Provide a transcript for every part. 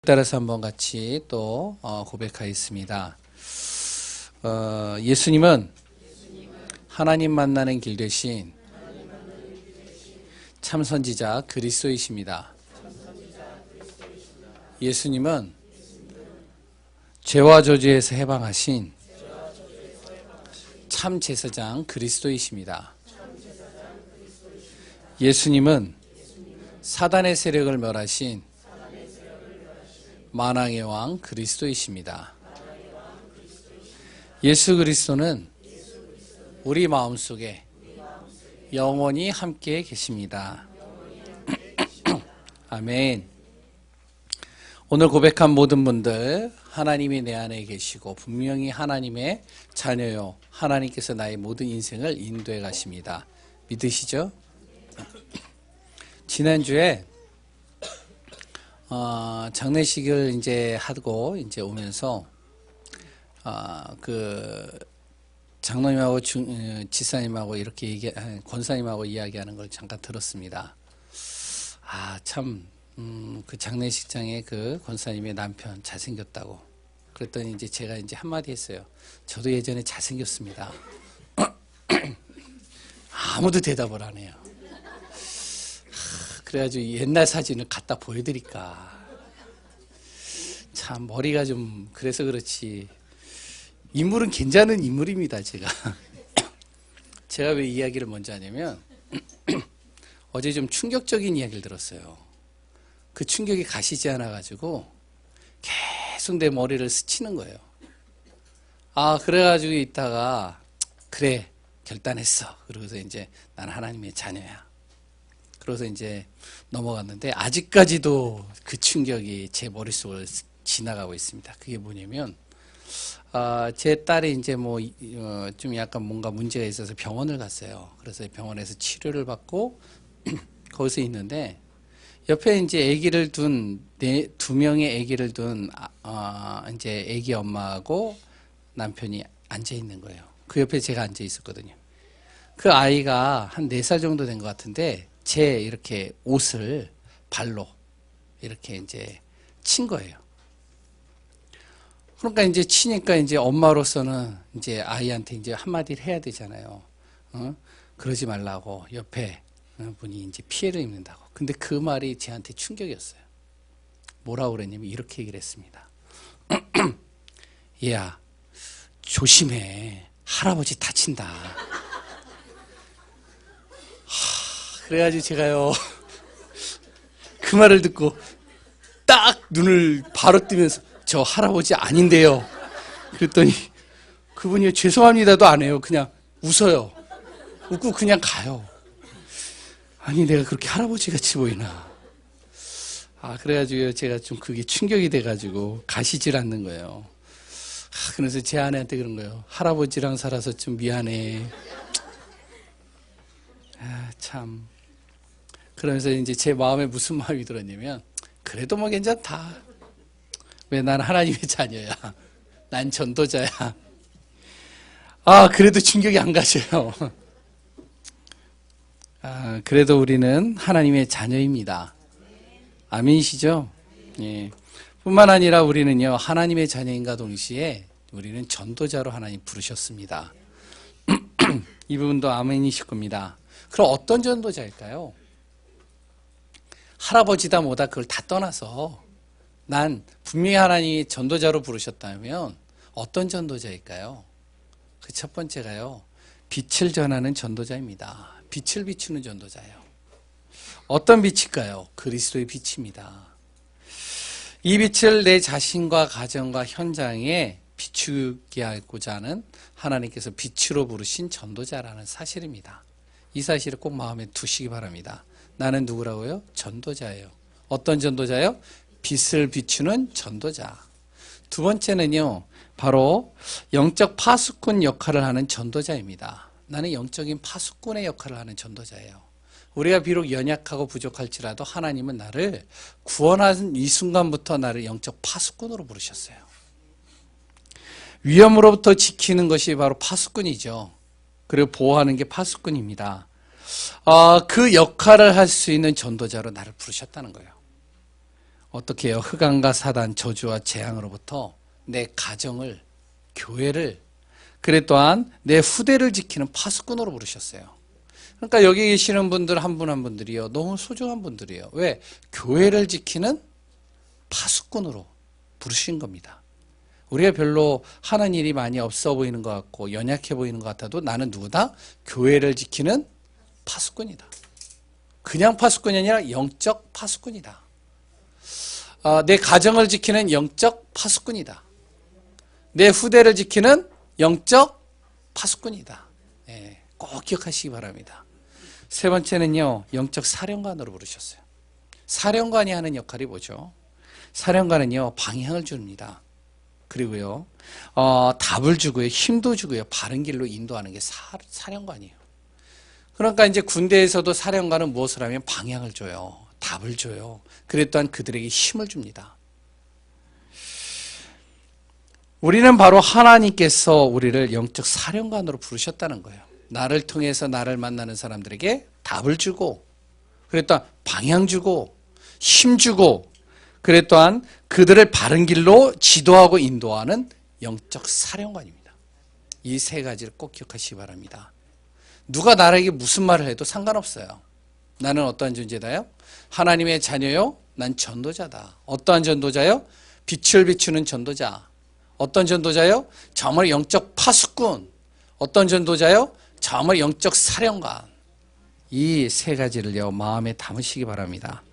따라서 한번 같이 또 고백하겠습니다. 예수님은 하나님 만나는 길 대신 참 선지자 그리스도이십니다. 예수님은 죄와 저주에서 해방하신 참 제사장 그리스도이십니다. 예수님은 사단의 세력을 멸하신 만왕의 왕 그리스도이십니다. 예수 그리스도는 우리 마음속에 영원히 함께 계십니다. 아멘. 오늘 고백한 모든 분들 하나님이 내 안에 계시고 분명히 하나님의 자녀요, 하나님께서 나의 모든 인생을 인도해 가십니다. 믿으시죠? 지난주에 장례식을 이제 하고 이제 오면서 장로님하고 지사님하고 이렇게 권사님하고 이야기하는 걸 잠깐 들었습니다. 참 그 장례식장에 그 권사님의 남편 잘생겼다고. 그랬더니 이제 제가 이제 한마디 했어요. 저도 예전에 잘생겼습니다. 아무도 대답을 안 해요. 그래가지고 옛날 사진을 갖다 보여드릴까. 참 머리가 좀 그래서 그렇지. 인물은 괜찮은 인물입니다. 제가 왜 이야기를 먼저 하냐면 어제 좀 충격적인 이야기를 들었어요. 그 충격이 가시지 않아가지고 계속 내 머리를 스치는 거예요. 그래가지고 있다가 그래 결단했어. 그러고서 이제 난 하나님의 자녀야. 그래서 이제 넘어갔는데 아직까지도 그 충격이 제 머릿속을 지나가고 있습니다. 그게 뭐냐면 제 딸이 이제 좀 약간 뭔가 문제가 있어서 병원을 갔어요. 그래서 병원에서 치료를 받고 거기서 있는데 옆에 이제 아기를 두 명의 아기를 둔 이제 아기 엄마하고 남편이 앉아 있는 거예요. 그 옆에 제가 앉아 있었거든요. 그 아이가 한 4살 정도 된 것 같은데 제 이렇게 옷을 발로 이렇게 이제 친 거예요. 그러니까 이제 치니까 이제 엄마로서는 이제 아이한테 이제 한마디를 해야 되잖아요. 그러지 말라고 옆에 분이 이제 피해를 입는다고. 근데 그 말이 저한테 충격이었어요. 뭐라고 그랬냐면 이렇게 얘기를 했습니다. 얘야, 조심해. 할아버지 다친다. 그래가지고 제가요, 그 말을 듣고 딱 눈을 바로 뜨면서 저 할아버지 아닌데요. 그랬더니 그분이 죄송합니다도 안 해요. 그냥 웃어요. 웃고 그냥 가요. 아니 내가 그렇게 할아버지 같이 보이나. 그래가지고 제가 좀 그게 충격이 돼가지고 가시질 않는 거예요. 그래서 제 아내한테 그런 거예요. 할아버지랑 살아서 좀 미안해. 참. 그러면서 이제 제 마음에 무슨 마음이 들었냐면 그래도 뭐 괜찮다. 왜 난 하나님의 자녀야. 난 전도자야. 그래도 충격이 안 가져요. 그래도 우리는 하나님의 자녀입니다. 아멘이시죠? 예. 뿐만 아니라 우리는요, 하나님의 자녀인가 동시에 우리는 전도자로 하나님 부르셨습니다. 이 부분도 아멘이실 겁니다. 그럼 어떤 전도자일까요? 할아버지다 뭐다 그걸 다 떠나서 난 분명히 하나님이 전도자로 부르셨다면 어떤 전도자일까요? 그 첫 번째가요, 빛을 전하는 전도자입니다. 빛을 비추는 전도자예요. 어떤 빛일까요? 그리스도의 빛입니다. 이 빛을 내 자신과 가정과 현장에 비추게 하고자 하는 하나님께서 빛으로 부르신 전도자라는 사실입니다. 이 사실을 꼭 마음에 두시기 바랍니다. 나는 누구라고요? 전도자예요. 어떤 전도자요? 빛을 비추는 전도자. 두 번째는요, 바로 영적 파수꾼 역할을 하는 전도자입니다. 나는 영적인 파수꾼의 역할을 하는 전도자예요. 우리가 비록 연약하고 부족할지라도 하나님은 나를 구원한 이 순간부터 나를 영적 파수꾼으로 부르셨어요. 위험으로부터 지키는 것이 바로 파수꾼이죠. 그리고 보호하는 게 파수꾼입니다. 그 역할을 할 수 있는 전도자로 나를 부르셨다는 거예요. 어떻게 해요? 흑암과 사단, 저주와 재앙으로부터 내 가정을, 교회를, 그래 또한 내 후대를 지키는 파수꾼으로 부르셨어요. 그러니까 여기 계시는 분들 한 분 한 분들이요, 너무 소중한 분들이에요. 왜? 교회를 지키는 파수꾼으로 부르신 겁니다. 우리가 별로 하는 일이 많이 없어 보이는 것 같고 연약해 보이는 것 같아도 나는 누구다? 교회를 지키는 파수꾼이다. 그냥 파수꾼이 아니라 영적 파수꾼이다. 내 가정을 지키는 영적 파수꾼이다. 내 후대를 지키는 영적 파수꾼이다. 예, 꼭 기억하시기 바랍니다. 세 번째는요, 영적 사령관으로 부르셨어요. 사령관이 하는 역할이 뭐죠? 사령관은요, 방향을 줍니다. 그리고요, 답을 주고요, 힘도 주고요, 바른 길로 인도하는 게 사령관이에요. 그러니까 이제 군대에서도 사령관은 무엇을 하면 방향을 줘요. 답을 줘요. 그래 또한 그들에게 힘을 줍니다. 우리는 바로 하나님께서 우리를 영적 사령관으로 부르셨다는 거예요. 나를 통해서 나를 만나는 사람들에게 답을 주고, 그래 또한 방향 주고, 힘 주고, 그래 또한 그들을 바른 길로 지도하고 인도하는 영적 사령관입니다. 이 세 가지를 꼭 기억하시기 바랍니다. 누가 나에게 무슨 말을 해도 상관없어요. 나는 어떠한 존재다요? 하나님의 자녀요? 난 전도자다. 어떠한 전도자요? 빛을 비추는 전도자. 어떤 전도자요? 정말 영적 파수꾼. 어떤 전도자요? 정말 영적 사령관. 이 세 가지를요, 마음에 담으시기 바랍니다.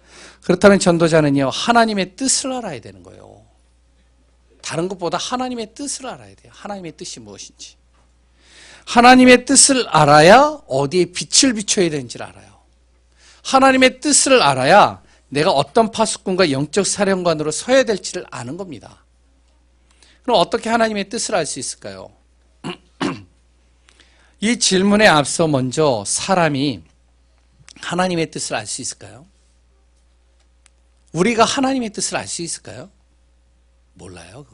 그렇다면 전도자는요, 하나님의 뜻을 알아야 되는 거예요. 다른 것보다 하나님의 뜻을 알아야 돼요. 하나님의 뜻이 무엇인지. 하나님의 뜻을 알아야 어디에 빛을 비춰야 되는지를 알아요. 하나님의 뜻을 알아야 내가 어떤 파수꾼과 영적 사령관으로 서야 될지를 아는 겁니다. 그럼 어떻게 하나님의 뜻을 알 수 있을까요? 이 질문에 앞서 먼저 사람이 하나님의 뜻을 알 수 있을까요? 우리가 하나님의 뜻을 알 수 있을까요? 몰라요,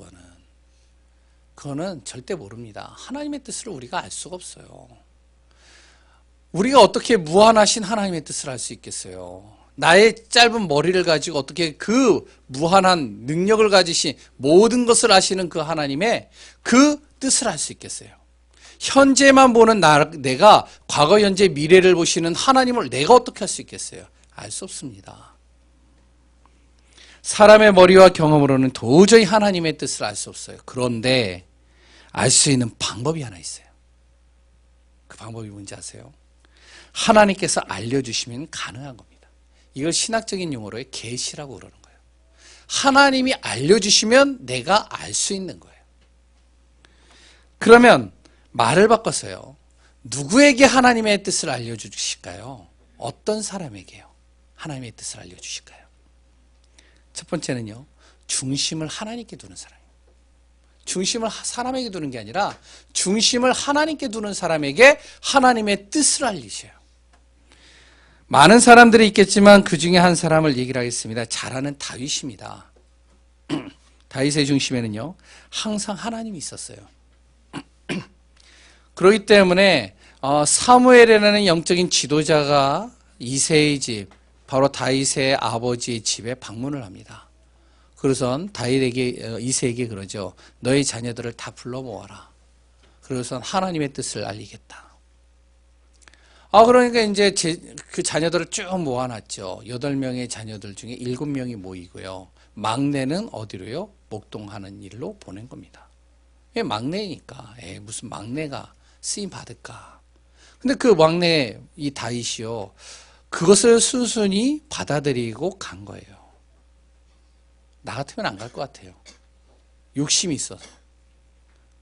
그거는 절대 모릅니다. 하나님의 뜻을 우리가 알 수가 없어요. 우리가 어떻게 무한하신 하나님의 뜻을 알 수 있겠어요? 나의 짧은 머리를 가지고 어떻게 그 무한한 능력을 가지신 모든 것을 아시는 그 하나님의 그 뜻을 알 수 있겠어요? 현재만 보는 내가 과거, 현재, 미래를 보시는 하나님을 내가 어떻게 할 수 있겠어요? 알 수 없습니다. 사람의 머리와 경험으로는 도저히 하나님의 뜻을 알 수 없어요. 그런데 알 수 있는 방법이 하나 있어요. 그 방법이 뭔지 아세요? 하나님께서 알려주시면 가능한 겁니다. 이걸 신학적인 용어로 계시라고 그러는 거예요. 하나님이 알려주시면 내가 알 수 있는 거예요. 그러면 말을 바꿔서요, 누구에게 하나님의 뜻을 알려주실까요? 어떤 사람에게요? 하나님의 뜻을 알려주실까요? 첫 번째는요, 중심을 하나님께 두는 사람이에요. 중심을 사람에게 두는 게 아니라 중심을 하나님께 두는 사람에게 하나님의 뜻을 알리셔요. 많은 사람들이 있겠지만 그 중에 한 사람을 얘기를 하겠습니다. 잘 아는 다윗입니다. 다윗의 중심에는요, 항상 하나님이 있었어요. 그렇기 때문에 사무엘이라는 영적인 지도자가 이새의 집, 바로 다윗의 아버지의 집에 방문을 합니다. 그래서 다윗에게, 이새에게 그러죠. 너의 자녀들을 다 불러 모아라. 그래서 하나님의 뜻을 알리겠다. 그러니까 이제 그 자녀들을 쭉 모아놨죠. 8명의 자녀들 중에 7명이 모이고요. 막내는 어디로요? 목동하는 일로 보낸 겁니다. 왜 막내니까. 무슨 막내가 쓰임 받을까. 근데 그 막내 이 다윗이요, 그것을 순순히 받아들이고 간 거예요. 나 같으면 안 갈 것 같아요. 욕심이 있어서.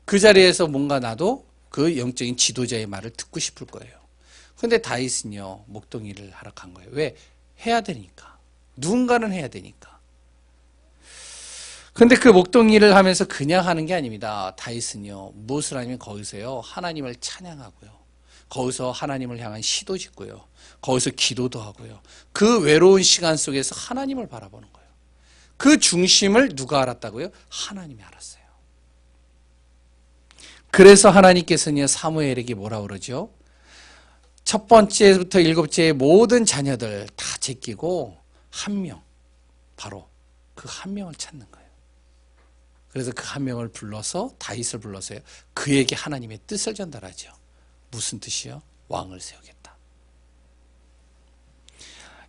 그 자리에서 뭔가 나도 그 영적인 지도자의 말을 듣고 싶을 거예요. 근데 다윗은요, 목동일을 하러 간 거예요. 왜? 해야 되니까. 누군가는 해야 되니까. 근데 그 목동일을 하면서 그냥 하는 게 아닙니다. 다윗은요, 무엇을 하냐면 거기서요, 하나님을 찬양하고요. 거기서 하나님을 향한 시도 짓고요. 거기서 기도도 하고요. 그 외로운 시간 속에서 하나님을 바라보는 거예요. 그 중심을 누가 알았다고요? 하나님이 알았어요. 그래서 하나님께서는 사무엘에게 뭐라 그러죠? 첫 번째부터 7째의 모든 자녀들 다 제끼고 한 명, 바로 그 한 명을 찾는 거예요. 그래서 그 한 명을 불러서 다윗을 불러서요. 그에게 하나님의 뜻을 전달하죠. 무슨 뜻이요? 왕을 세우겠다.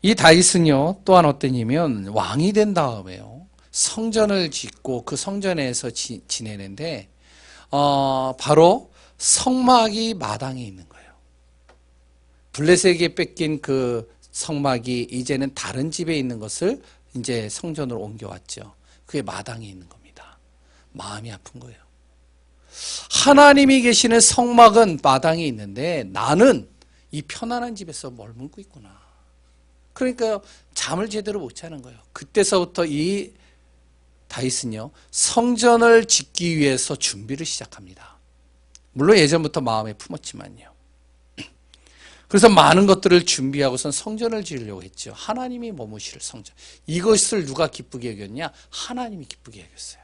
이 다윗은요, 또한 어떠냐면 왕이 된 다음에요. 성전을 짓고 그 성전에서 지내는데 바로 성막이 마당에 있는 거예요. 블레셋에게 뺏긴 그 성막이 이제는 다른 집에 있는 것을 이제 성전으로 옮겨왔죠. 그게 마당에 있는 겁니다. 마음이 아픈 거예요. 하나님이 계시는 성막은 마당에 있는데 나는 이 편안한 집에서 머물고 있구나. 그러니까 잠을 제대로 못 자는 거예요. 그때서부터 이 다윗은요, 성전을 짓기 위해서 준비를 시작합니다. 물론 예전부터 마음에 품었지만요. 그래서 많은 것들을 준비하고선 성전을 지으려고 했죠. 하나님이 머무실 성전. 이것을 누가 기쁘게 여겼냐? 하나님이 기쁘게 여겼어요.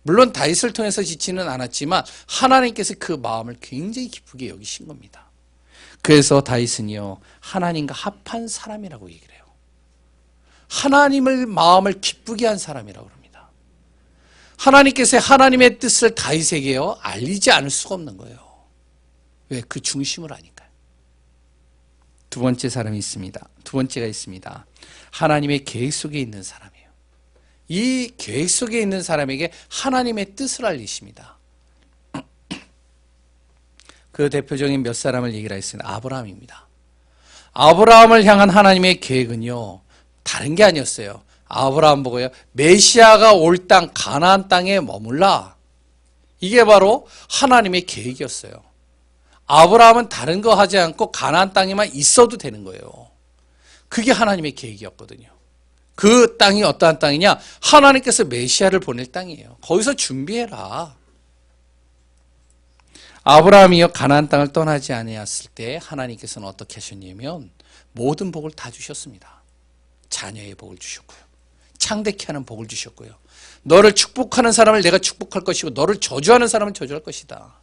물론 다윗을 통해서 짓지는 않았지만 하나님께서 그 마음을 굉장히 기쁘게 여기신 겁니다. 그래서 다윗은요, 하나님과 합한 사람이라고 얘기를 해요. 하나님을 마음을 기쁘게 한 사람이라고 합니다. 하나님께서 하나님의 뜻을 다윗에게요, 알리지 않을 수가 없는 거예요. 왜? 그 중심을 아니까요. 두 번째 사람이 있습니다. 두 번째가 있습니다. 하나님의 계획 속에 있는 사람이에요. 이 계획 속에 있는 사람에게 하나님의 뜻을 알리십니다. 그 대표적인 몇 사람을 얘기를 했습니다. 아브라함입니다. 아브라함을 향한 하나님의 계획은요, 다른 게 아니었어요. 아브라함 보고요, 메시아가 올 땅 가나안 땅에 머물라. 이게 바로 하나님의 계획이었어요. 아브라함은 다른 거 하지 않고 가나안 땅에만 있어도 되는 거예요. 그게 하나님의 계획이었거든요. 그 땅이 어떠한 땅이냐? 하나님께서 메시아를 보낼 땅이에요. 거기서 준비해라. 아브라함이요, 가나안 땅을 떠나지 아니었을 때 하나님께서는 어떻게 하셨냐면 모든 복을 다 주셨습니다. 자녀의 복을 주셨고요, 창대케 하는 복을 주셨고요, 너를 축복하는 사람을 내가 축복할 것이고 너를 저주하는 사람을 저주할 것이다.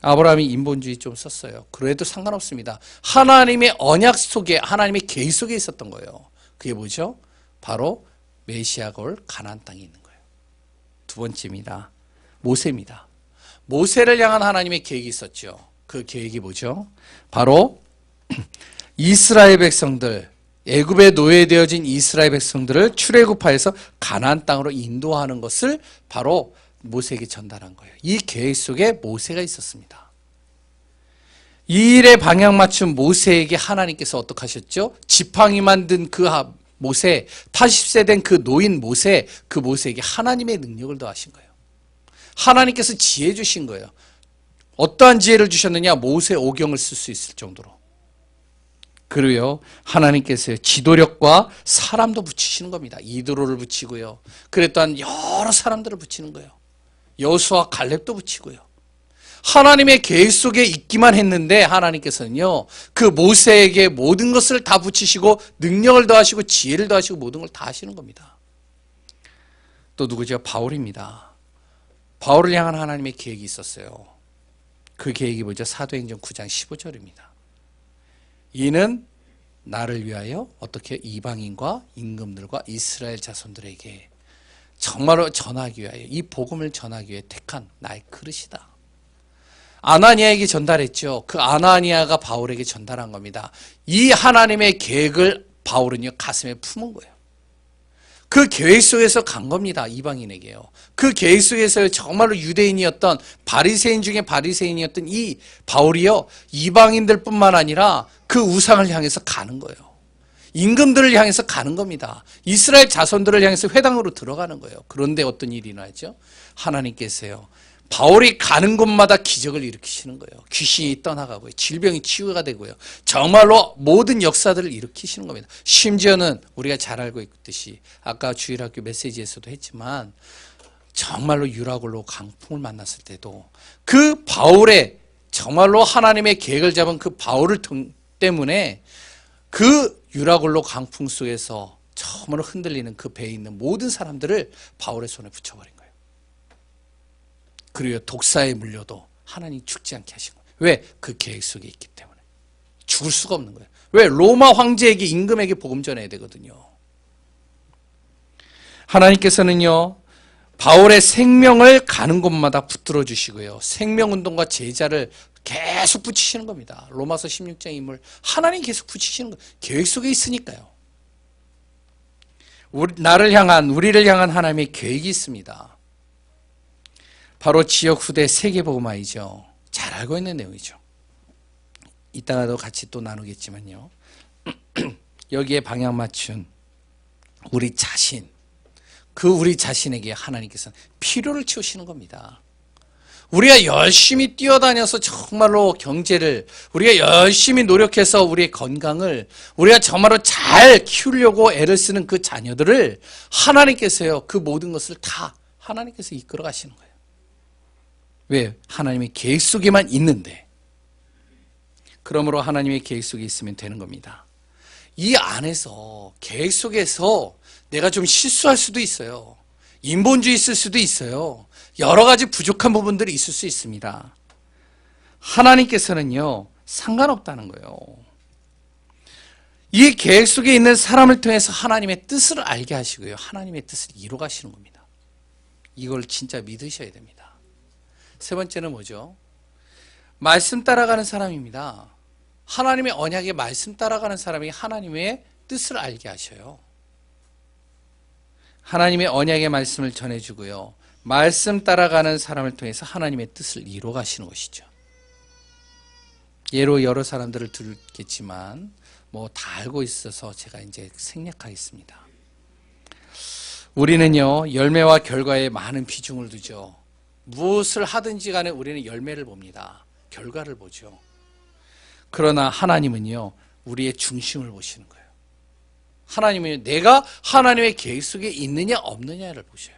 아브라함이 인본주의 좀 썼어요. 그래도 상관없습니다. 하나님의 언약 속에, 하나님의 계획 속에 있었던 거예요. 그게 뭐죠? 바로 메시아가 올 가나안 땅에 있는 거예요. 두 번째입니다. 모세입니다. 모세를 향한 하나님의 계획이 있었죠. 그 계획이 뭐죠? 바로 이스라엘 백성들, 애굽에 노예되어진 이스라엘 백성들을 출애굽하여서 가나안 땅으로 인도하는 것을 바로 모세에게 전달한 거예요. 이 계획 속에 모세가 있었습니다. 이 일에 방향 맞춘 모세에게 하나님께서 어떻게 하셨죠? 지팡이 만든 그 모세, 80세 된 그 노인 모세, 그 모세에게 하나님의 능력을 더하신 거예요. 하나님께서 지혜 주신 거예요. 어떠한 지혜를 주셨느냐? 모세 오경을 쓸 수 있을 정도로. 그리고요, 하나님께서 지도력과 사람도 붙이시는 겁니다. 이드로를 붙이고요, 그래 또한 여러 사람들을 붙이는 거예요. 여수와 갈렙도 붙이고요. 하나님의 계획 속에 있기만 했는데 하나님께서는요, 그 모세에게 모든 것을 다 붙이시고 능력을 더하시고 지혜를 더하시고 모든 걸 다 하시는 겁니다. 또 누구죠? 바울입니다. 바울을 향한 하나님의 계획이 있었어요. 그 계획이 뭐죠? 사도행전 9장 15절입니다. 이는 나를 위하여 어떻게 이방인과 임금들과 이스라엘 자손들에게 정말로 전하기 위하여, 이 복음을 전하기 위해 택한 나의 그릇이다. 아나니아에게 전달했죠. 그 아나니아가 바울에게 전달한 겁니다. 이 하나님의 계획을 바울은요, 가슴에 품은 거예요. 그 계획 속에서 간 겁니다. 이방인에게요. 그 계획 속에서 정말로 유대인이었던 바리새인 중에 바리새인이었던 이 바울이요, 이방인들 뿐만 아니라 그 우상을 향해서 가는 거예요. 임금들을 향해서 가는 겁니다. 이스라엘 자손들을 향해서 회당으로 들어가는 거예요. 그런데 어떤 일이 일어나죠? 하나님께서요, 바울이 가는 곳마다 기적을 일으키시는 거예요. 귀신이 떠나가고요, 질병이 치유가 되고요, 정말로 모든 역사들을 일으키시는 겁니다. 심지어는 우리가 잘 알고 있듯이 아까 주일학교 메시지에서도 했지만 정말로 유라굴로 강풍을 만났을 때도 그 바울의 정말로 하나님의 계획을 잡은 그 바울을 때문에 그 유라굴로 강풍 속에서 정말로 흔들리는 그 배에 있는 모든 사람들을 바울의 손에 붙여버린 거예요. 그리고 독사에 물려도 하나님 죽지 않게 하신 거예요. 왜? 그 계획 속에 있기 때문에. 죽을 수가 없는 거예요. 왜? 로마 황제에게, 임금에게 복음 전해야 되거든요. 하나님께서는요, 바울의 생명을 가는 곳마다 붙들어 주시고요. 생명운동과 제자를 계속 붙이시는 겁니다. 로마서 16장 인물 하나님 계속 붙이시는 거 계획 속에 있으니까요. 우리를 향한 하나님의 계획이 있습니다. 바로 지역 후대 세계복음화이죠. 잘 알고 있는 내용이죠. 이따가도 같이 또 나누겠지만요. 여기에 방향 맞춘 우리 자신, 우리 자신에게 하나님께서는 필요를 채우시는 겁니다. 우리가 열심히 뛰어다녀서 정말로 경제를, 우리가 열심히 노력해서 우리의 건강을, 우리가 정말로 잘 키우려고 애를 쓰는 그 자녀들을 하나님께서요, 그 모든 것을 다 하나님께서 이끌어 가시는 거예요. 왜? 하나님의 계획 속에만 있는데. 그러므로 하나님의 계획 속에 있으면 되는 겁니다. 이 안에서, 계획 속에서 내가 좀 실수할 수도 있어요. 인본주의 있을 수도 있어요. 여러 가지 부족한 부분들이 있을 수 있습니다. 하나님께서는요, 상관없다는 거예요. 이 계획 속에 있는 사람을 통해서 하나님의 뜻을 알게 하시고요. 하나님의 뜻을 이루어 가시는 겁니다. 이걸 진짜 믿으셔야 됩니다. 세 번째는 뭐죠? 말씀 따라가는 사람입니다. 하나님의 언약의 말씀 따라가는 사람이 하나님의 뜻을 알게 하셔요. 하나님의 언약의 말씀을 전해주고요. 말씀 따라가는 사람을 통해서 하나님의 뜻을 이루어 가시는 것이죠. 예로 여러 사람들을 들겠지만 뭐 다 알고 있어서 제가 이제 생략하겠습니다. 우리는요, 열매와 결과에 많은 비중을 두죠. 무엇을 하든지 간에 우리는 열매를 봅니다. 결과를 보죠. 그러나 하나님은요, 우리의 중심을 보시는 거예요. 하나님은 내가 하나님의 계획 속에 있느냐 없느냐를 보셔요.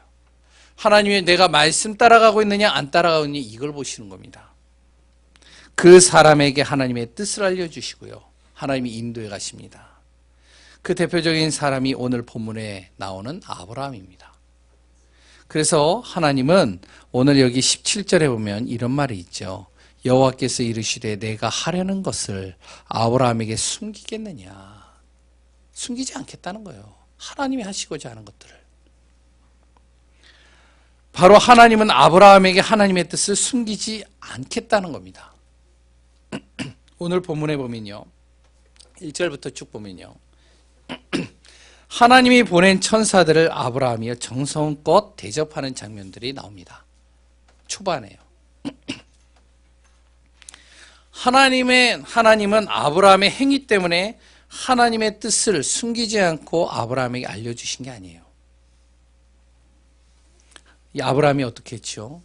하나님이 내가 말씀 따라가고 있느냐 안 따라가고 있느냐 이걸 보시는 겁니다. 그 사람에게 하나님의 뜻을 알려주시고요. 하나님이 인도해 가십니다. 그 대표적인 사람이 오늘 본문에 나오는 아브라함입니다. 그래서 하나님은 오늘 여기 17절에 보면 이런 말이 있죠. 여호와께서 이르시되 내가 하려는 것을 아브라함에게 숨기겠느냐. 숨기지 않겠다는 거예요. 하나님이 하시고자 하는 것들을. 바로 하나님은 아브라함에게 하나님의 뜻을 숨기지 않겠다는 겁니다. 오늘 본문에 보면요. 1절부터 쭉 보면요. 하나님이 보낸 천사들을 아브라함이 정성껏 대접하는 장면들이 나옵니다. 초반에요. 하나님은 아브라함의 행위 때문에 하나님의 뜻을 숨기지 않고 아브라함에게 알려주신 게 아니에요. 이 아브라함이 어떻게 했죠?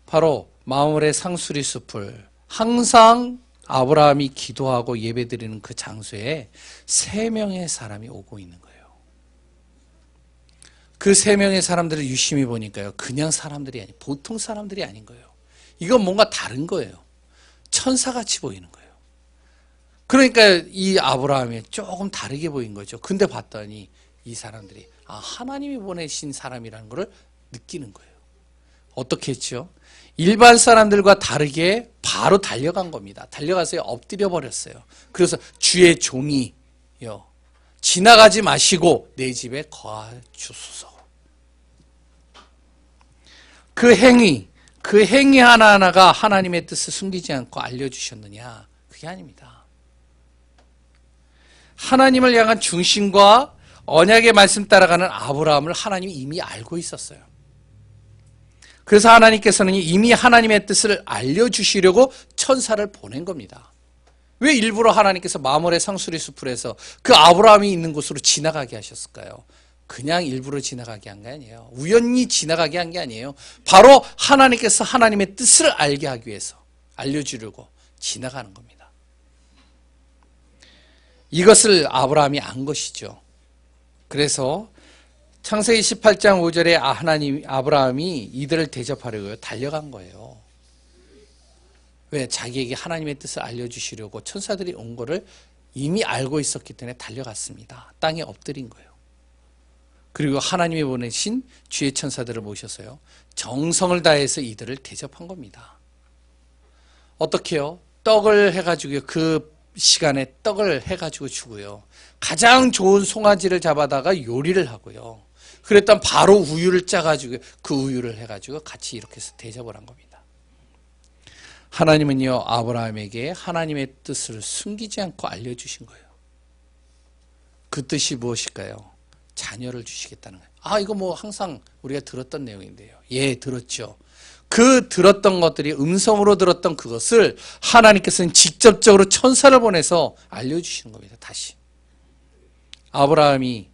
바로 마므레 상수리 숲을 항상 아브라함이 기도하고 예배드리는 그 장소에 3명의 사람이 오고 있는 거예요. 그 3명의 사람들을 유심히 보니까요. 그냥 사람들이 아니, 보통 사람들이 아닌 거예요. 이건 뭔가 다른 거예요. 천사같이 보이는 거예요. 그러니까 이 아브라함이 조금 다르게 보인 거죠. 근데 봤더니 이 사람들이 하나님이 보내신 사람이라는 것을 느끼는 거예요. 어떻게 했죠? 일반 사람들과 다르게 바로 달려간 겁니다. 달려가서 엎드려 버렸어요. 그래서 주의 종이요, 지나가지 마시고 내 집에 거하 주소서. 그 행위 하나하나가 하나님의 뜻을 숨기지 않고 알려주셨느냐? 그게 아닙니다. 하나님을 향한 중심과 언약의 말씀 따라가는 아브라함을 하나님이 이미 알고 있었어요. 그래서 하나님께서는 이미 하나님의 뜻을 알려주시려고 천사를 보낸 겁니다. 왜 일부러 하나님께서 마므레 상수리 숲에서 그 아브라함이 있는 곳으로 지나가게 하셨을까요? 그냥 일부러 지나가게 한 게 아니에요. 우연히 지나가게 한 게 아니에요. 바로 하나님께서 하나님의 뜻을 알게 하기 위해서 알려주려고 지나가는 겁니다. 이것을 아브라함이 안 것이죠. 그래서 창세기 18장 5절에 아브라함이 이들을 대접하려고 달려간 거예요. 왜? 자기에게 하나님의 뜻을 알려주시려고 천사들이 온 거를 이미 알고 있었기 때문에 달려갔습니다. 땅에 엎드린 거예요. 그리고 하나님이 보내신 주의 천사들을 모셔서요. 정성을 다해서 이들을 대접한 겁니다. 어떻게 해요? 떡을 해가지고 그 시간에 떡을 해가지고 주고요. 가장 좋은 송아지를 잡아다가 요리를 하고요. 그랬더니 바로 우유를 짜가지고 그 우유를 해가지고 같이 이렇게 해서 대접을 한 겁니다. 하나님은요, 아브라함에게 하나님의 뜻을 숨기지 않고 알려주신 거예요. 그 뜻이 무엇일까요? 자녀를 주시겠다는 거예요. 이거 뭐 항상 우리가 들었던 내용인데요. 예, 들었죠. 그 들었던 것들이 음성으로 들었던 그것을 하나님께서는 직접적으로 천사를 보내서 알려주시는 겁니다. 다시. 아브라함이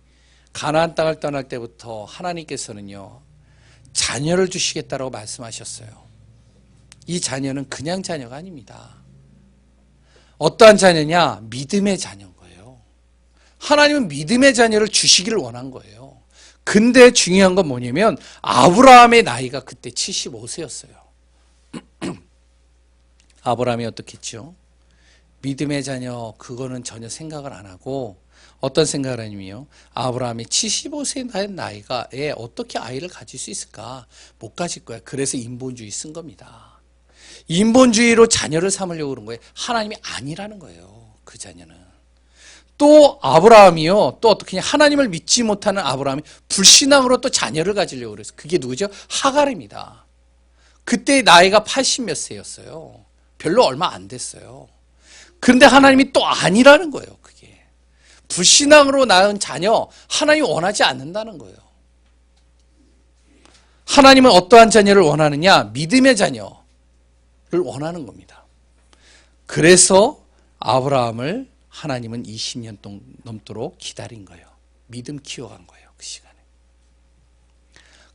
가나안 땅을 떠날 때부터 하나님께서는요, 자녀를 주시겠다라고 말씀하셨어요. 이 자녀는 그냥 자녀가 아닙니다. 어떠한 자녀냐? 믿음의 자녀인 거예요. 하나님은 믿음의 자녀를 주시기를 원한 거예요. 근데 중요한 건 뭐냐면 아브라함의 나이가 그때 75세였어요. 아브라함이 어떻게 했죠? 믿음의 자녀 그거는 전혀 생각을 안 하고 어떤 생각을 하냐면요. 아브라함이 75세 나이가에 어떻게 아이를 가질 수 있을까? 못 가질 거야. 그래서 인본주의 쓴 겁니다. 인본주의로 자녀를 삼으려고 그런 거예요. 하나님이 아니라는 거예요. 그 자녀는. 또 아브라함이요. 또 어떻게 하나님을 믿지 못하는 아브라함이 불신앙으로 또 자녀를 가지려고 그랬어요. 그게 누구죠? 하갈입니다. 그때 나이가 80 몇 세였어요. 별로 얼마 안 됐어요. 그런데 하나님이 또 아니라는 거예요. 그게. 불신앙으로 낳은 자녀 하나님이 원하지 않는다는 거예요. 하나님은 어떠한 자녀를 원하느냐? 믿음의 자녀를 원하는 겁니다. 그래서 아브라함을 하나님은 20년 넘도록 기다린 거예요. 믿음 키워간 거예요. 그 시간에.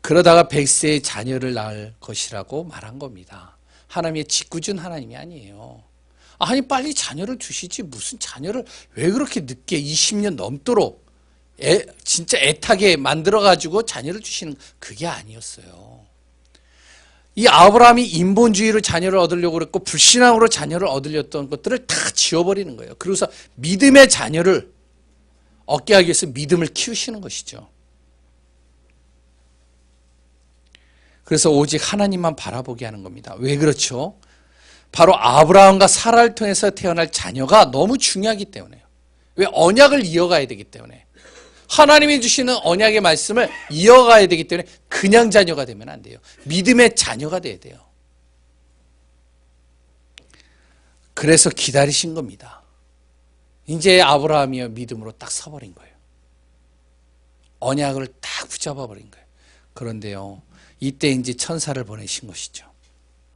그러다가 100세의 자녀를 낳을 것이라고 말한 겁니다. 하나님의 짓궂은 하나님이 아니에요. 아니 빨리 자녀를 주시지 무슨 자녀를 왜 그렇게 늦게 20년 넘도록 진짜 애타게 만들어가지고 자녀를 주시는 그게 아니었어요. 이 아브라함이 인본주의로 자녀를 얻으려고 그랬고 불신앙으로 자녀를 얻으려던 것들을 다 지워버리는 거예요. 그래서 믿음의 자녀를 얻게 하기 위해서 믿음을 키우시는 것이죠. 그래서 오직 하나님만 바라보게 하는 겁니다. 왜 그렇죠? 바로 아브라함과 사라를 통해서 태어날 자녀가 너무 중요하기 때문에요. 왜? 언약을 이어가야 되기 때문에. 하나님이 주시는 언약의 말씀을 이어가야 되기 때문에 그냥 자녀가 되면 안 돼요. 믿음의 자녀가 돼야 돼요. 그래서 기다리신 겁니다. 이제 아브라함이 믿음으로 딱 서버린 거예요. 언약을 딱 붙잡아 버린 거예요. 그런데요, 이때 이제 천사를 보내신 것이죠.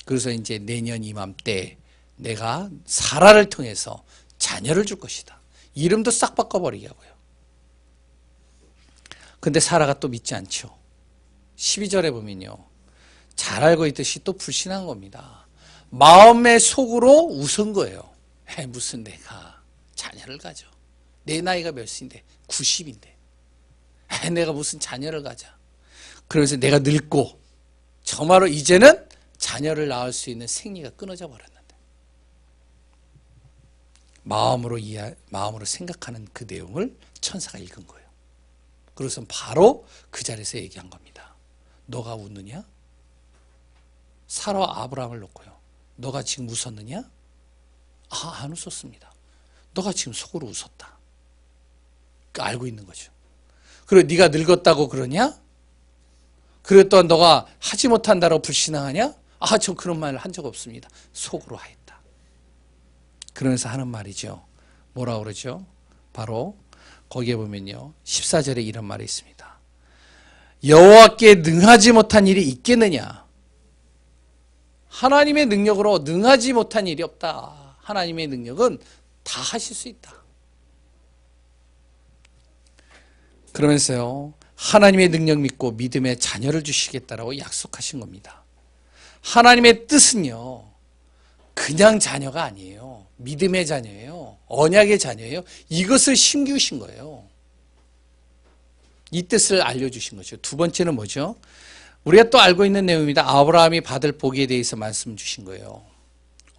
그래서 이제 내년 이맘때 내가 사라를 통해서 자녀를 줄 것이다. 이름도 싹 바꿔버리게 하고요. 근데 사라가 또 믿지 않죠. 12절에 보면요. 잘 알고 있듯이 또 불신한 겁니다. 마음의 속으로 웃은 거예요. 무슨 내가 자녀를 가져. 내 나이가 몇인데 90인데. 내가 무슨 자녀를 가져. 그러면서 내가 늙고 정말로 이제는 자녀를 낳을 수 있는 생리가 끊어져 버렸는데. 마음으로 생각하는 그 내용을 천사가 읽은 거예요. 그래서 바로 그 자리에서 얘기한 겁니다. 너가 웃느냐? 사라와 아브라함을 놓고요. 너가 지금 웃었느냐? 안 웃었습니다. 너가 지금 속으로 웃었다. 알고 있는 거죠. 그리고 네가 늙었다고 그러냐? 그리고 또한 너가 하지 못한다고 불신앙하냐? 저 그런 말을 한 적 없습니다. 속으로 하였다. 그러면서 하는 말이죠. 뭐라 그러죠? 바로 거기에 보면요. 14절에 이런 말이 있습니다. 여호와께 능하지 못한 일이 있겠느냐? 하나님의 능력으로 능하지 못한 일이 없다. 하나님의 능력은 다 하실 수 있다. 그러면서요. 하나님의 능력 믿고 믿음의 자녀를 주시겠다라고 약속하신 겁니다. 하나님의 뜻은요. 그냥 자녀가 아니에요. 믿음의 자녀예요. 언약의 자녀예요. 이것을 심기우신 거예요. 이 뜻을 알려주신 거죠. 두 번째는 뭐죠? 우리가 또 알고 있는 내용입니다. 아브라함이 받을 복에 대해서 말씀 주신 거예요.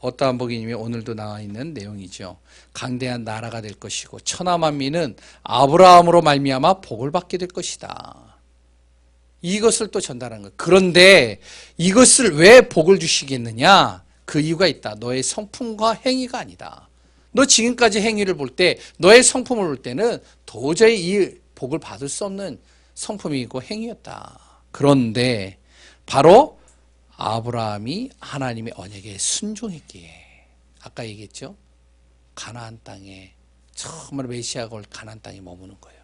어떠한 복이냐면 오늘도 나와 있는 내용이죠. 강대한 나라가 될 것이고 천하만민은 아브라함으로 말미암아 복을 받게 될 것이다. 이것을 또 전달하는 거예요. 그런데 이것을 왜 복을 주시겠느냐? 그 이유가 있다. 너의 성품과 행위가 아니다. 너 지금까지 행위를 볼 때 너의 성품을 볼 때는 도저히 이 복을 받을 수 없는 성품이고 행위였다. 그런데 바로 아브라함이 하나님의 언약에 순종했기에 아까 얘기했죠. 가나안 땅에 정말 메시아가 올 가나안 땅에 머무는 거예요.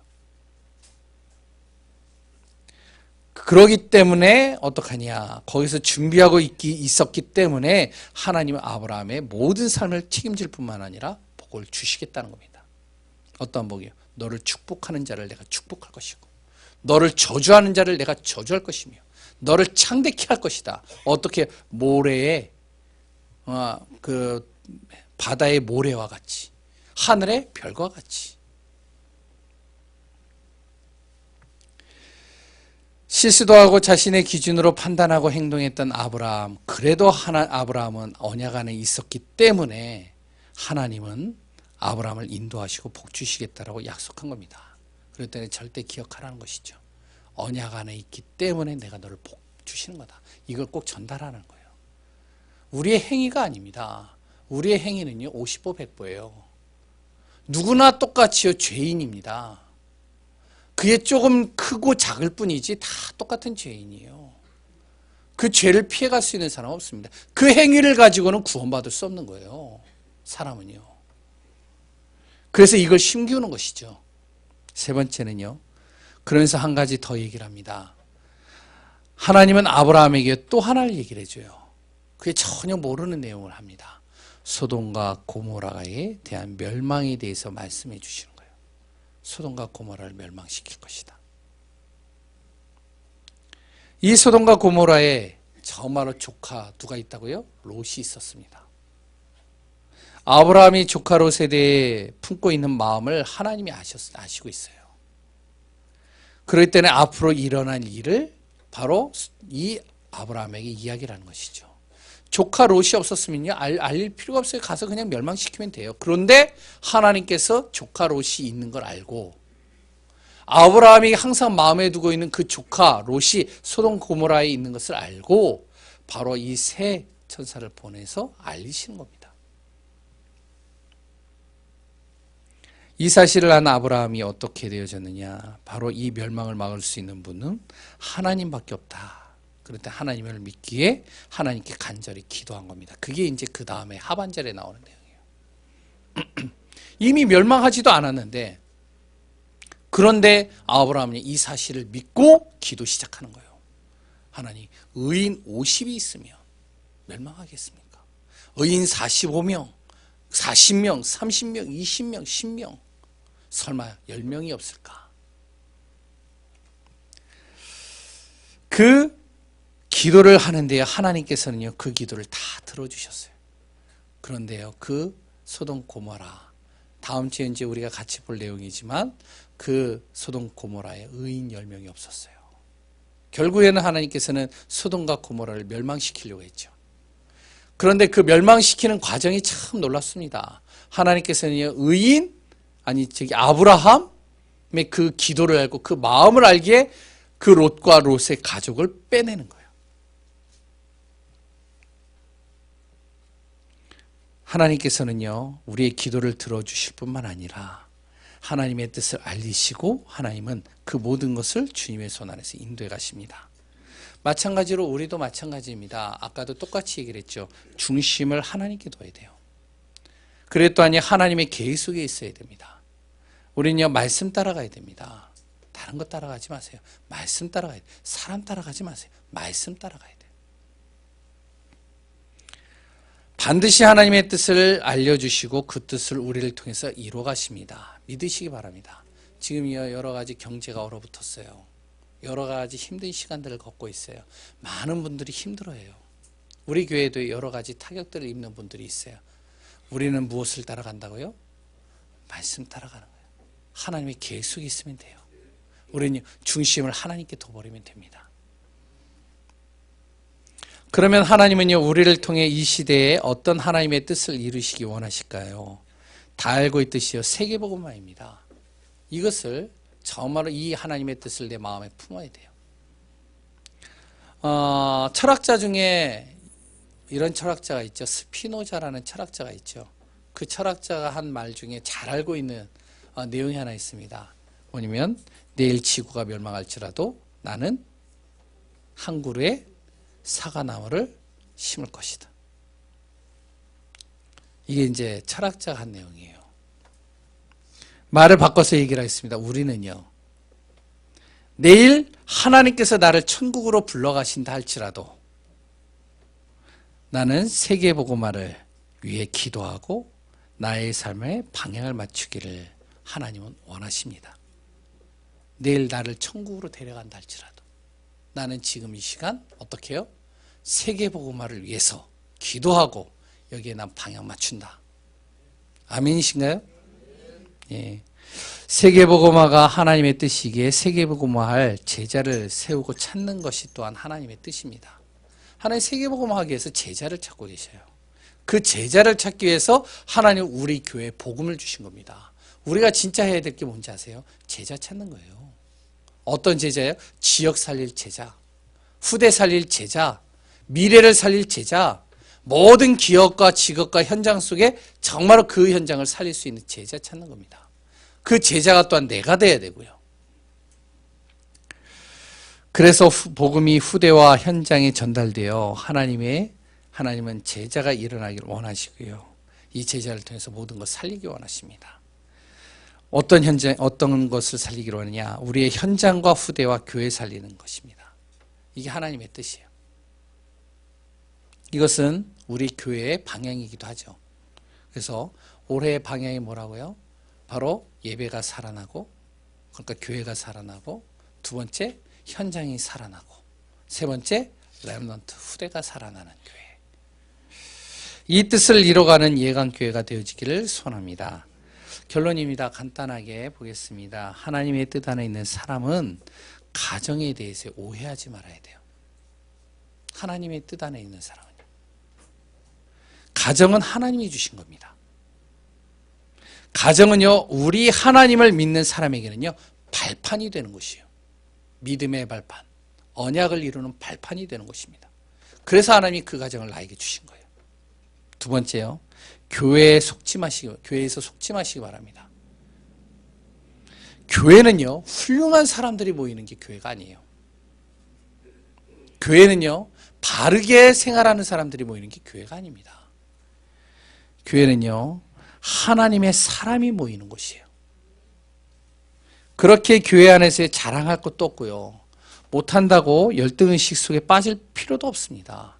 그러기 때문에 어떡하냐. 거기서 준비하고 있었기 때문에 하나님은 아브라함의 모든 삶을 책임질 뿐만 아니라 복을 주시겠다는 겁니다. 어떤 복이요? 너를 축복하는 자를 내가 축복할 것이고 너를 저주하는 자를 내가 저주할 것이며 너를 창대케 할 것이다. 어떻게 모래에 그 바다의 모래와 같이 하늘의 별과 같이. 실수도 하고 자신의 기준으로 판단하고 행동했던 아브라함. 그래도 아브라함은 언약 안에 있었기 때문에 하나님은 아브라함을 인도하시고 복 주시겠다라고 약속한 겁니다. 그랬더니 절대 기억하라는 것이죠. 언약 안에 있기 때문에 내가 너를 복 주시는 거다. 이걸 꼭 전달하는 거예요. 우리의 행위가 아닙니다. 우리의 행위는요 50보 100보예요. 누구나 똑같이요 죄인입니다. 그게 조금 크고 작을 뿐이지 다 똑같은 죄인이에요. 그 죄를 피해갈 수 있는 사람은 없습니다. 그 행위를 가지고는 구원받을 수 없는 거예요. 사람은요. 그래서 이걸 심기우는 것이죠. 세 번째는요. 그러면서 한 가지 더 얘기를 합니다. 하나님은 아브라함에게 또 하나를 얘기를 해줘요. 그게 전혀 모르는 내용을 합니다. 소돔과 고모라에 대한 멸망에 대해서 말씀해 주시는 거예요. 소돔과 고모라를 멸망시킬 것이다. 이 소돔과 고모라에 정말로 조카 누가 있다고요? 롯이 있었습니다. 아브라함이 조카 롯에 대해 품고 있는 마음을 하나님이 아시고 있어요. 그럴 때는 앞으로 일어날 일을 바로 이 아브라함에게 이야기를 하는 것이죠. 조카 롯이 없었으면요 알릴 필요가 없어요. 가서 그냥 멸망시키면 돼요. 그런데 하나님께서 조카 롯이 있는 걸 알고 아브라함이 항상 마음에 두고 있는 그 조카 롯이 소돔 고모라에 있는 것을 알고 바로 이 세 천사를 보내서 알리시는 겁니다. 이 사실을 안 아브라함이 어떻게 되어졌느냐. 바로 이 멸망을 막을 수 있는 분은 하나님밖에 없다. 그럴 때 하나님을 믿기에 하나님께 간절히 기도한 겁니다. 그게 이제 그 다음에 하반절에 나오는 내용이에요. 이미 멸망하지도 않았는데 그런데 아브라함이 이 사실을 믿고 기도 시작하는 거예요. 하나님, 의인 50이 있으면 멸망하겠습니까? 의인 45명, 40명, 30명, 20명, 10명 설마 10명이 없을까? 그 기도를 하는데요. 하나님께서는요. 그 기도를 다 들어주셨어요. 그런데요. 그 소돔 고모라 다음 주에 이제 우리가 같이 볼 내용이지만 그 소돔 고모라에 의인 10명이 없었어요. 결국에는 하나님께서는 소돔과 고모라를 멸망시키려고 했죠. 그런데 그 멸망시키는 과정이 참 놀랍습니다. 하나님께서는 아브라함의 그 기도를 알고 그 마음을 알기에 그 롯과 롯의 가족을 빼내는 거예요. 하나님께서는요, 우리의 기도를 들어주실 뿐만 아니라 하나님의 뜻을 알리시고 하나님은 그 모든 것을 주님의 손 안에서 인도해 가십니다. 마찬가지로 우리도 마찬가지입니다. 아까도 똑같이 얘기를 했죠. 중심을 하나님께 둬야 돼요. 그래 또한 하나님의 계획 속에 있어야 됩니다. 우리는요, 말씀 따라가야 됩니다. 다른 것 따라가지 마세요. 말씀 따라가야 돼요. 사람 따라가지 마세요. 말씀 따라가야 돼요. 반드시 하나님의 뜻을 알려주시고 그 뜻을 우리를 통해서 이루어 가십니다. 믿으시기 바랍니다. 지금 여러 가지 경제가 얼어붙었어요. 여러 가지 힘든 시간들을 겪고 있어요. 많은 분들이 힘들어해요. 우리 교회도 여러 가지 타격들을 입는 분들이 있어요. 우리는 무엇을 따라간다고요? 말씀 따라가는 거예요. 하나님의 계획 속에 있으면 돼요. 우리는 중심을 하나님께 둬버리면 됩니다. 그러면 하나님은요, 우리를 통해 이 시대에 어떤 하나님의 뜻을 이루시기 원하실까요? 다 알고 있듯이요, 세계복음화입니다. 이것을 정말로 이 하나님의 뜻을 내 마음에 품어야 돼요. 철학자 중에 이런 철학자가 있죠. 스피노자라는 철학자가 있죠. 그 철학자가 한 말 중에 잘 알고 있는 내용이 하나 있습니다. 뭐냐면 내일 지구가 멸망할지라도 나는 한 그루의 사과나무를 심을 것이다. 이게 이제 철학자가 한 내용이에요. 말을 바꿔서 얘기를 하겠습니다. 우리는요, 내일 하나님께서 나를 천국으로 불러가신다 할지라도 나는 세계복음화를 위해 기도하고 나의 삶의 방향을 맞추기를 하나님은 원하십니다. 내일 나를 천국으로 데려간다 할지라도 나는 지금 이 시간 어떻게 해요? 세계복음화를 위해서 기도하고 여기에 난 방향 맞춘다. 아멘이신가요? 예. 세계복음화가 하나님의 뜻이기에 세계복음화할 제자를 세우고 찾는 것이 또한 하나님의 뜻입니다. 하나님 세계복음화하기 위해서 제자를 찾고 계셔요. 그 제자를 찾기 위해서 하나님 우리 교회에 복음을 주신 겁니다. 우리가 진짜 해야 될 게 뭔지 아세요? 제자 찾는 거예요. 어떤 제자예요? 지역 살릴 제자, 후대 살릴 제자, 미래를 살릴 제자, 모든 기업과 직업과 현장 속에 정말로 그 현장을 살릴 수 있는 제자 찾는 겁니다. 그 제자가 또한 내가 돼야 되고요. 그래서 복음이 후대와 현장에 전달되어 하나님은 제자가 일어나기를 원하시고요. 이 제자를 통해서 모든 것 살리기 원하십니다. 어떤 것을 살리기로 하느냐? 우리의 현장과 후대와 교회 살리는 것입니다. 이게 하나님의 뜻이에요. 이것은 우리 교회의 방향이기도 하죠. 그래서 올해의 방향이 뭐라고요? 바로 예배가 살아나고, 그러니까 교회가 살아나고, 두 번째 현장이 살아나고, 세 번째 렘넌트 후대가 살아나는 교회. 이 뜻을 이뤄가는 예강교회가 되어지기를 소원합니다. 결론입니다. 간단하게 보겠습니다. 하나님의 뜻 안에 있는 사람은 가정에 대해서 오해하지 말아야 돼요. 하나님의 뜻 안에 있는 사람은요. 가정은 하나님이 주신 겁니다. 가정은요, 우리 하나님을 믿는 사람에게는요, 발판이 되는 곳이에요. 믿음의 발판, 언약을 이루는 발판이 되는 곳입니다. 그래서 하나님이 그 가정을 나에게 주신 거예요. 두 번째요, 교회에서 속지 마시기 바랍니다. 교회는요, 훌륭한 사람들이 모이는 게 교회가 아니에요. 교회는요, 바르게 생활하는 사람들이 모이는 게 교회가 아닙니다. 교회는요, 하나님의 사람이 모이는 곳이에요. 그렇게 교회 안에서 자랑할 것도 없고요. 못한다고 열등의식 속에 빠질 필요도 없습니다.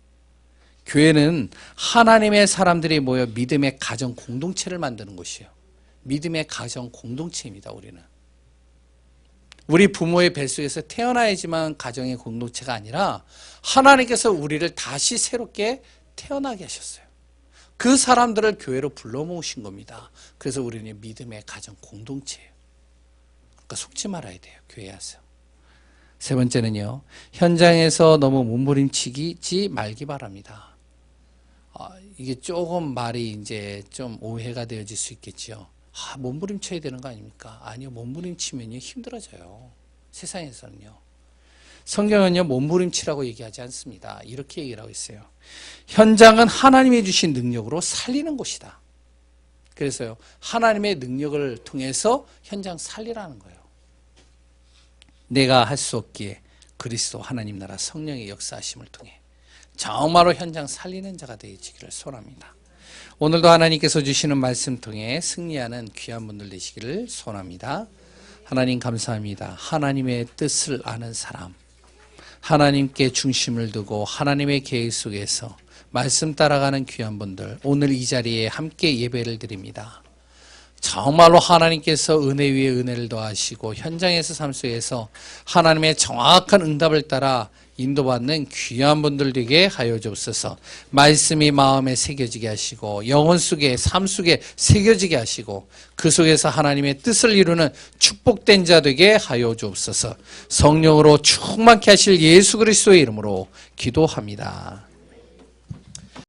교회는 하나님의 사람들이 모여 믿음의 가정 공동체를 만드는 곳이에요. 믿음의 가정 공동체입니다. 우리 부모의 뱃속에서 태어나야지만 가정의 공동체가 아니라 하나님께서 우리를 다시 새롭게 태어나게 하셨어요. 그 사람들을 교회로 불러 모으신 겁니다. 그래서 우리는 믿음의 가정 공동체예요. 그러니까 속지 말아야 돼요. 교회에 와서. 세 번째는요, 현장에서 너무 몸부림치지 말기 바랍니다. 이게 조금 말이 이제 좀 오해가 되어질 수 있겠죠. 몸부림쳐야 되는 거 아닙니까? 아니요, 몸부림치면요 힘들어져요. 세상에서는요. 성경은요, 몸부림치라고 얘기하지 않습니다. 이렇게 얘기를 하고 있어요. 현장은 하나님이 주신 능력으로 살리는 곳이다. 그래서요, 하나님의 능력을 통해서 현장 살리라는 거예요. 내가 할 수 없기에 그리스도 하나님 나라 성령의 역사하심을 통해 정말로 현장 살리는 자가 되어지기를 소원합니다. 오늘도 하나님께서 주시는 말씀 통해 승리하는 귀한 분들 되시기를 소원합니다. 하나님 감사합니다. 하나님의 뜻을 아는 사람, 하나님께 중심을 두고 하나님의 계획 속에서 말씀 따라가는 귀한 분들, 오늘 이 자리에 함께 예배를 드립니다. 정말로 하나님께서 은혜 위에 은혜를 더하시고 현장에서 삶 속에서 하나님의 정확한 응답을 따라 인도받는 귀한 분들 되게 하여 주옵소서. 말씀이 마음에 새겨지게 하시고 영혼 속에 삶 속에 새겨지게 하시고 그 속에서 하나님의 뜻을 이루는 축복된 자 되게 하여 주옵소서. 성령으로 충만케 하실 예수 그리스도의 이름으로 기도합니다.